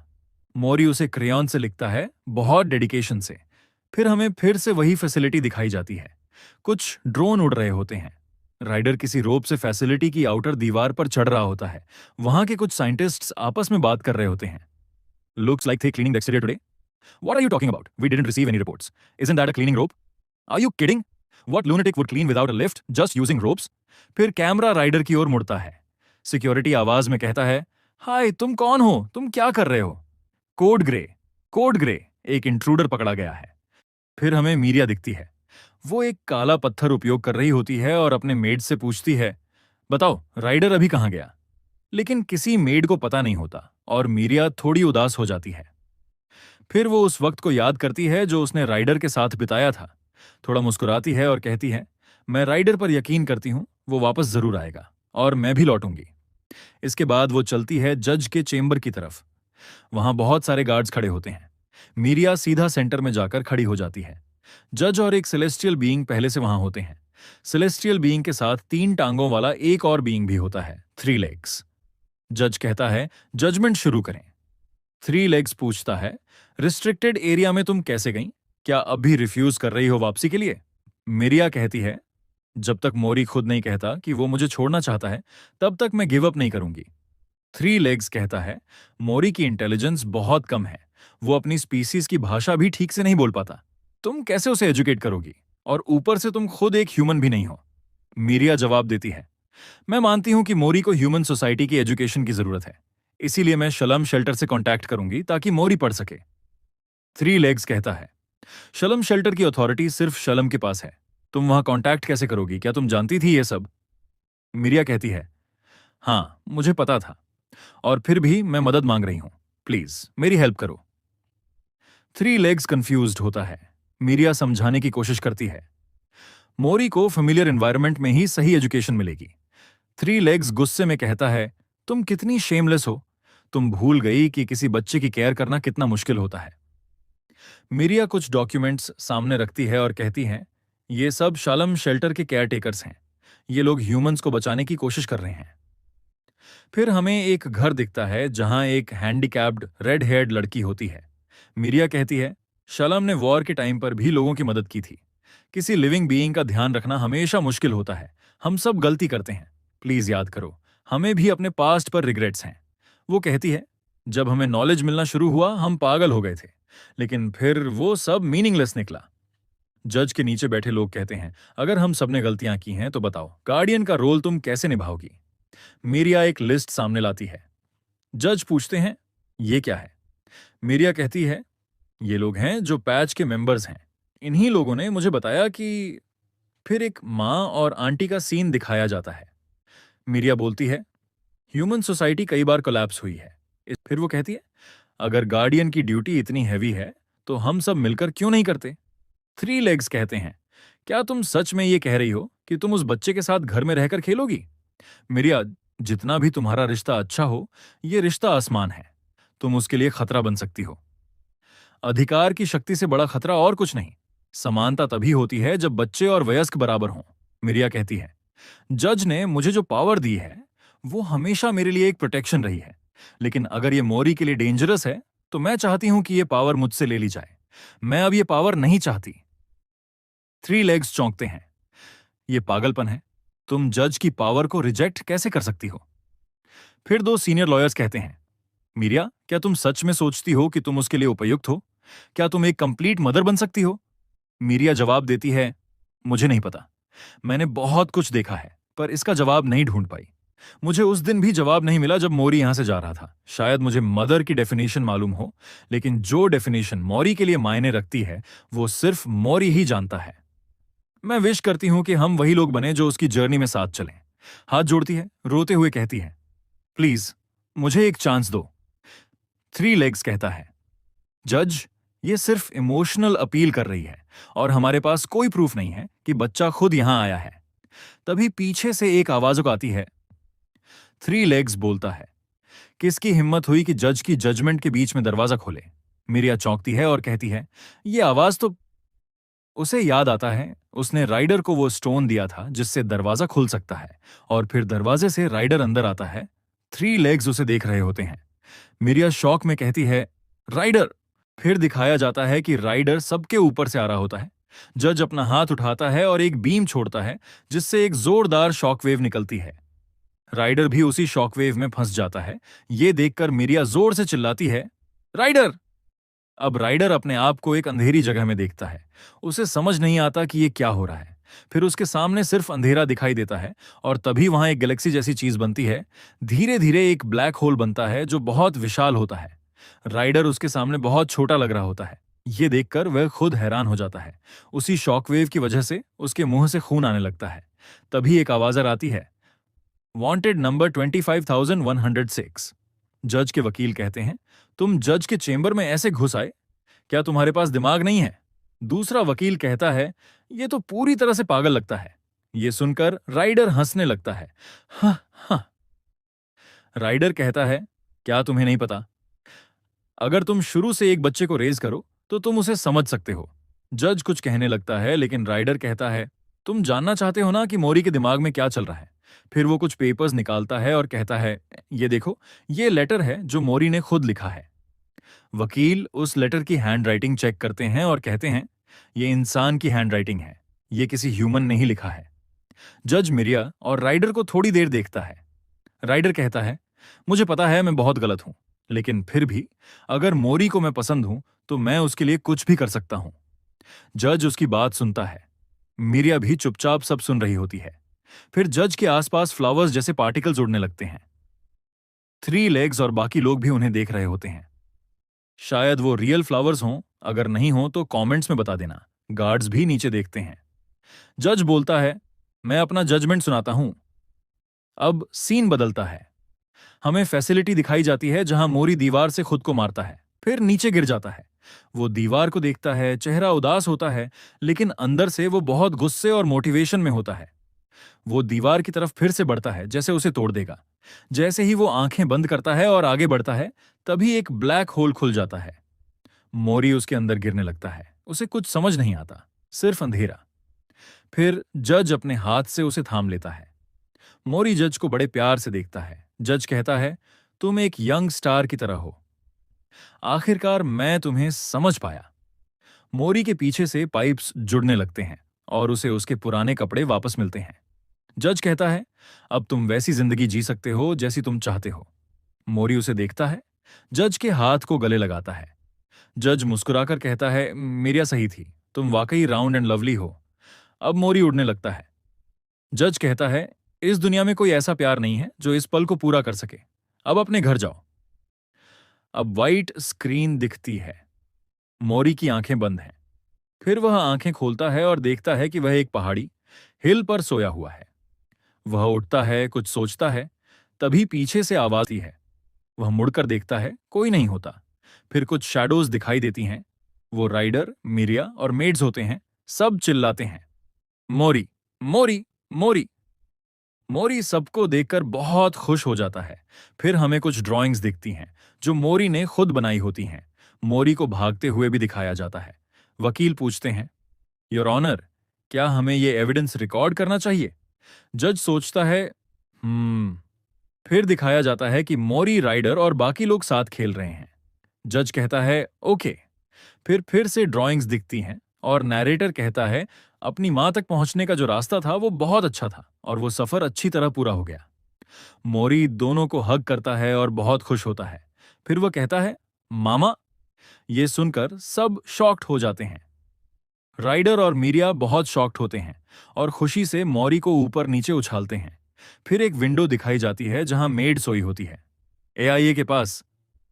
मोरी उसे क्रेयॉन से लिखता है, बहुत डेडिकेशन से। फिर हमें फिर से वही फैसिलिटी दिखाई जाती है। कुछ ड्रोन उड़ रहे होते हैं। राइडर किसी रोप से फैसिलिटी की आउटर दीवार पर चढ़ रहा होता है। वहां के कुछ साइंटिस्ट्स आपस में बात कर रहे होते हैं। Looks like they cleaning the exterior today. What are you talking about? We didn't receive any reports. Isn't that a cleaning rope? Are you kidding? What lunatic would clean without a lift, just using ropes? फिर camera rider की ओर मुड़ता है। Security आवाज में कहता है, हाय, तुम कौन हो? तुम क्या कर रहे हो? Code grey. कोड ग्रे, एक इंट्रूडर पकड़ा गया है। फिर हमें मीरिया दिखती है। वो एक काला पत्थर उपयोग कर रही होती है और अपने मेड से पूछती है, बताओ, राइडर अभी कहाँ गया? लेकिन किसी मेड को पता नहीं होता और मीरिया थोड़ी उदास हो जाती है। फिर वो उस वक्त को याद करती है जो उसने राइडर के साथ बिताया था। थोड़ा मुस्कुराती है और कहती है, मैं राइडर पर यकीन करती हूँ, वो वापस जरूर आएगा और मैं भी लौटूंगी। इसके बाद वो चलती है जज के चेंबर की तरफ। वहां बहुत सारे गार्ड्स खड़े होते हैं। मीरिया सीधा सेंटर में जाकर खड़ी हो जाती है। जज और एक सेलेस्टियल बीइंग पहले से वहां होते हैं। सेलेस्टियल बीइंग के साथ 3 टांगों वाला एक और बीइंग भी होता है, 3 लेग्स। जज कहता है, जजमेंट शुरू करें। 3 लेग्स पूछता है, रिस्ट्रिक्टेड एरिया में तुम कैसे गई? क्या अब भी रिफ्यूज कर रही हो वापसी के लिए? मिरिया कहती है, जब तक मोरी खुद नहीं कहता कि वो मुझे छोड़ना चाहता है, तब तक मैं गिव अप नहीं करूंगी। 3 लेग्स कहता है, मोरी की इंटेलिजेंस बहुत कम है। वो अपनी स्पीसीज की भाषा भी ठीक से नहीं बोल पाता। तुम कैसे उसे एजुकेट करोगी? और ऊपर से तुम खुद एक ह्यूमन भी नहीं हो। मिरिया जवाब देती है, मैं मानती हूं कि मोरी को ह्यूमन सोसाइटी की एजुकेशन की जरूरत है। इसीलिए मैं शलम शेल्टर से कांटेक्ट करूंगी ताकि मोरी पढ़ सके। 3 लेग्स कहता है, शलम शेल्टर की अथॉरिटी सिर्फ शलम के पास है। तुम वहां कांटेक्ट कैसे करोगी? क्या तुम जानती थी ये सब? मिरिया कहती है, हाँ, मुझे पता था, और फिर भी मैं मदद मांग रही हूं। प्लीज मेरी हेल्प करो। 3 लेग्स कंफ्यूज्ड होता है। मिरिया समझाने की कोशिश करती है, मोरी को फेमिलियर एनवायरनमेंट में ही सही एजुकेशन मिलेगी। 3 लेग्स गुस्से में कहता है, तुम कितनी शेमलेस हो। तुम भूल गई कि किसी बच्चे की केयर करना कितना मुश्किल होता है। मिरिया कुछ डॉक्यूमेंट्स सामने रखती है और कहती है, ये सब शालम शेल्टर के केयरटेकर्स हैं। ये लोग ह्यूमंस को बचाने की कोशिश कर रहे हैं। फिर हमें एक घर दिखता है जहां एक हैंडीकैप्ड रेड हेयर्ड लड़की होती है। मिरिया कहती है, शालम ने वॉर के टाइम पर भी लोगों की मदद की थी। किसी लिविंग बीइंग का ध्यान रखना हमेशा मुश्किल होता है। हम सब गलती करते हैं। प्लीज याद करो, हमें भी अपने पास्ट पर रिग्रेट्स हैं। वो कहती है, जब हमें नॉलेज मिलना शुरू हुआ हम पागल हो गए थे, लेकिन फिर वो सब मीनिंगलेस निकला। जज के नीचे बैठे लोग कहते हैं, अगर हम सबने गलतियां की हैं तो बताओ, गार्डियन का रोल तुम कैसे निभाओगी? मीरिया एक लिस्ट सामने लाती है। जज पूछते हैं, ये क्या है? मीरिया कहती है, ये लोग हैं जो पैच के मेंबर्स हैं। इन्हीं लोगों ने मुझे बताया कि फिर एक माँ और आंटी का सीन दिखाया जाता है। मीरिया बोलती है, ह्यूमन सोसाइटी कई बार कोलैप्स हुई है। फिर वो कहती है, अगर गार्डियन की ड्यूटी इतनी हैवी है तो हम सब मिलकर क्यों नहीं करते? थ्री लेग्स कहते हैं, क्या तुम सच में ये कह रही हो कि तुम उस बच्चे के साथ घर में रहकर खेलोगी? मिरिया, जितना भी तुम्हारा रिश्ता अच्छा हो, ये रिश्ता आसमान है। तुम उसके लिए खतरा बन सकती हो। अधिकार की शक्ति से बड़ा खतरा और कुछ नहीं। समानता तभी होती है जब बच्चे और वयस्क बराबर हों। मिरिया कहती है, जज ने मुझे जो पावर दी है वो हमेशा मेरे लिए एक प्रोटेक्शन रही है, लेकिन अगर ये मोरी के लिए डेंजरस है तो मैं चाहती हूं कि ये पावर मुझसे ले ली जाए। मैं अब ये पावर नहीं चाहती। थ्री लेग्स चौंकते हैं। ये पागलपन है। तुम जज की पावर को रिजेक्ट कैसे कर सकती हो? फिर दो सीनियर लॉयर्स कहते हैं, मीरिया, क्या तुम सच में सोचती हो कि तुम उसके लिए उपयुक्त हो? क्या तुम एक कंप्लीट मदर बन सकती हो? मीरिया जवाब देती है, मुझे नहीं पता। मैंने बहुत कुछ देखा है पर इसका जवाब नहीं ढूंढ पाई। मुझे उस दिन भी जवाब नहीं मिला जब मौरी यहां से जा रहा था। शायद मुझे मदर की डेफिनेशन मालूम हो, लेकिन जो डेफिनेशन मौरी के लिए मायने रखती है वो सिर्फ मौरी ही जानता है। मैं विश करती हूं कि हम वही लोग बने जो उसकी जर्नी में साथ चलें। हाथ जोड़ती है, रोते हुए कहती है, प्लीज मुझे एक चांस दो। थ्री लेग्स कहता है, जज, ये सिर्फ इमोशनल अपील कर रही है और हमारे पास कोई प्रूफ नहीं है कि बच्चा खुद यहां आया है। तभी पीछे से एक आवाज आती है। थ्री लेग्स बोलता है, किसकी हिम्मत हुई कि जज की जजमेंट के बीच में दरवाजा खोले? मिरिया चौंकती है और कहती है, ये आवाज तो। उसे याद आता है उसने राइडर को वो स्टोन दिया था जिससे दरवाजा खुल सकता है, और फिर दरवाजे से राइडर अंदर आता है। थ्री लेग्स उसे देख रहे होते हैं। मिरिया शौक में कहती है, राइडर। फिर दिखाया जाता है कि राइडर सबके ऊपर से आ रहा होता है। जज अपना हाथ उठाता है और एक बीम छोड़ता है जिससे एक जोरदार शॉकवेव निकलती है। राइडर भी उसी शॉकवेव में फंस जाता है। ये देखकर मिरिया जोर से चिल्लाती है, राइडर। अब राइडर अपने आप को एक अंधेरी जगह में देखता है। उसे समझ नहीं आता कि ये क्या हो रहा है। फिर उसके सामने सिर्फ अंधेरा दिखाई देता है और तभी वहां एक गैलेक्सी जैसी चीज बनती है। धीरे धीरे एक ब्लैक होल बनता है जो बहुत विशाल होता है। राइडर उसके सामने बहुत छोटा लग रहा होता है। ये देखकर वह खुद हैरान हो जाता है। उसी शॉकवेव की वजह से उसके मुंह से खून आने लगता है। तभी एक आवाज आती है, वांटेड नंबर 25,106। जज के वकील कहते हैं, तुम जज के चेंबर में ऐसे घुस आए? क्या तुम्हारे पास दिमाग नहीं है? दूसरा वकील कहता है, यह तो पूरी तरह से पागल लगता है। यह सुनकर राइडर हंसने लगता है। हाँ हाँ। राइडर कहता है, क्या तुम्हें नहीं पता? अगर तुम शुरू से एक बच्चे को रेज करो तो तुम उसे समझ सकते हो। जज कुछ कहने लगता है लेकिन राइडर कहता है, तुम जानना चाहते हो ना कि मोरी के दिमाग में क्या चल रहा है? फिर वो कुछ पेपर्स निकालता है और कहता है, ये देखो, ये लेटर है जो मोरी ने खुद लिखा है। वकील उस लेटर की हैंडराइटिंग चेक करते हैं और कहते हैं, ये इंसान की हैंडराइटिंग है, ये किसी ह्यूमन ने ही लिखा है। जज मिरिया और राइडर को थोड़ी देर देखता है। राइडर कहता है, मुझे पता है मैं बहुत गलत हूं, लेकिन फिर भी अगर मोरी को मैं पसंद हूं तो मैं उसके लिए कुछ भी कर सकता हूं। जज उसकी बात सुनता है। मिरिया भी चुपचाप सब सुन रही होती है। फिर जज के आसपास फ्लावर्स जैसे पार्टिकल्स उड़ने लगते हैं। थ्री लेग्स और बाकी लोग भी उन्हें देख रहे होते हैं। शायद वो रियल फ्लावर्स हों, अगर नहीं हो तो कमेंट्स में बता देना। गार्ड्स भी नीचे देखते हैं। जज बोलता है, मैं अपना जजमेंट सुनाता हूं। अब सीन बदलता है। हमें फैसिलिटी दिखाई जाती है जहां मोरी दीवार से खुद को मारता है, फिर नीचे गिर जाता है। वो दीवार को देखता है, चेहरा उदास होता है, लेकिन अंदर से वो बहुत गुस्से और मोटिवेशन में होता है। वो दीवार की तरफ फिर से बढ़ता है जैसे उसे तोड़ देगा। जैसे ही वो आंखें बंद करता है और आगे बढ़ता है, तभी एक ब्लैक होल खुल जाता है। मोरी उसके अंदर गिरने लगता है। उसे कुछ समझ नहीं आता, सिर्फ अंधेरा। फिर जज अपने हाथ से उसे थाम लेता है। मोरी जज को बड़े प्यार से देखता है। जज कहता है, तुम एक यंग स्टार की तरह हो। आखिरकार मैं तुम्हें समझ पाया। मोरी के पीछे से पाइप्स जुड़ने लगते हैं और उसे उसके पुराने कपड़े वापस मिलते हैं। जज कहता है, अब तुम वैसी जिंदगी जी सकते हो जैसी तुम चाहते हो। मोरी उसे देखता है, जज के हाथ को गले लगाता है। जज मुस्कुराकर कहता है, मिरिया सही थी, तुम वाकई राउंड एंड लवली हो। अब मोरी उड़ने लगता है। जज कहता है, इस दुनिया में कोई ऐसा प्यार नहीं है जो इस पल को पूरा कर सके। अब अपने घर जाओ। अब वाइट स्क्रीन दिखती है। मौरी की आंखें बंद हैं। फिर वह आंखें खोलता है और देखता है कि वह एक पहाड़ी हिल पर सोया हुआ है। वह उठता है, कुछ सोचता है, तभी पीछे से आवाज आती है। वह मुड़कर देखता है, कोई नहीं होता। फिर कुछ शैडोज दिखाई देती हैं। वो राइडर, मिरिया और मेड्स होते हैं। सब चिल्लाते हैं, मोरी, मोरी, मोरी। मोरी सबको देखकर बहुत खुश हो जाता है। फिर हमें कुछ ड्राइंग्स दिखती हैं जो मोरी ने खुद बनाई होती हैं। मोरी को भागते हुए भी दिखाया जाता है। वकील पूछते हैं, योर ऑनर, क्या हमें ये एविडेंस रिकॉर्ड करना चाहिए? जज सोचता है, फिर दिखाया जाता है कि मोरी, राइडर और बाकी लोग साथ खेल रहे हैं। जज कहता है, ओके। फिर से ड्राइंग्स दिखती हैं और नैरेटर कहता है, अपनी मां तक पहुंचने का जो रास्ता था वो बहुत अच्छा था और वो सफर अच्छी तरह पूरा हो गया। मोरी दोनों को हग करता है और बहुत खुश होता है। फिर वह कहता है, मामा। ये सुनकर सब शॉक्ड हो जाते हैं। राइडर और मीरिया बहुत शॉक्ड होते हैं और खुशी से मोरी को ऊपर नीचे उछालते हैं। फिर एक विंडो दिखाई जाती है जहां मेड सोई होती है एआईए के पास।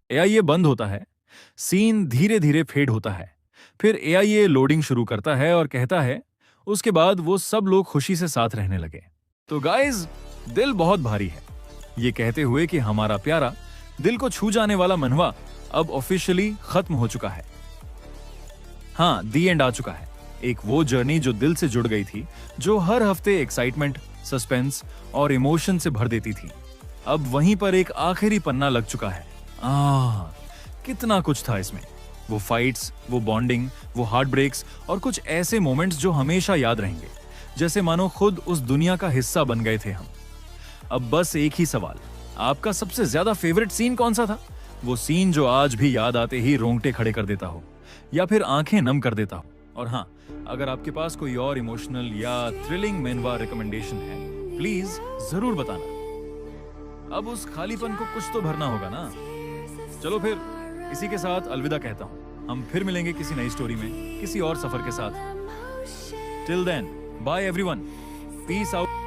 एआईए बंद होता है। सीन धीरे धीरे फेड होता है। फिर एआईए लोडिंग शुरू करता है और कहता है, उसके बाद वो सब लोग खुशी से साथ रहने लगे। तो गाइज, दिल बहुत भारी है, ये कहते हुए कि हमारा प्यारा, दिल को छू जाने वाला मनवा अब ऑफिशियली खत्म हो चुका है। हाँ, दी एंड आ चुका है। एक वो जर्नी जो दिल से जुड़ गई थी, जो हर हफ्ते एक्साइटमेंट, सस्पेंस और इमोशन से भर देती थी, अब वहीं पर एक आखिरी पन्ना लग चुका है। कितना कुछ था इसमें। वो फाइट्स, वो बॉन्डिंग, वो हार्ट ब्रेक्स और कुछ ऐसे मोमेंट्स जो हमेशा याद रहेंगे, जैसे मानो खुद उस दुनिया का हिस्सा बन गए थे हम। अब बस एक ही सवाल, आपका सबसे ज्यादा फेवरेट सीन कौन सा था? वो सीन जो आज भी याद आते ही रोंगटे खड़े कर देता हो या फिर आंखें नम कर देता हो। और हाँ, अगर आपके पास कोई और इमोशनल या थ्रिलिंग मेनवा रिकमेंडेशन है, प्लीज जरूर बताना। अब उस खालीपन को कुछ तो भरना होगा ना। चलो फिर इसी के साथ अलविदा कहता हूं। हम फिर मिलेंगे किसी नई स्टोरी में, किसी और सफर के साथ। Till then, bye everyone, peace out.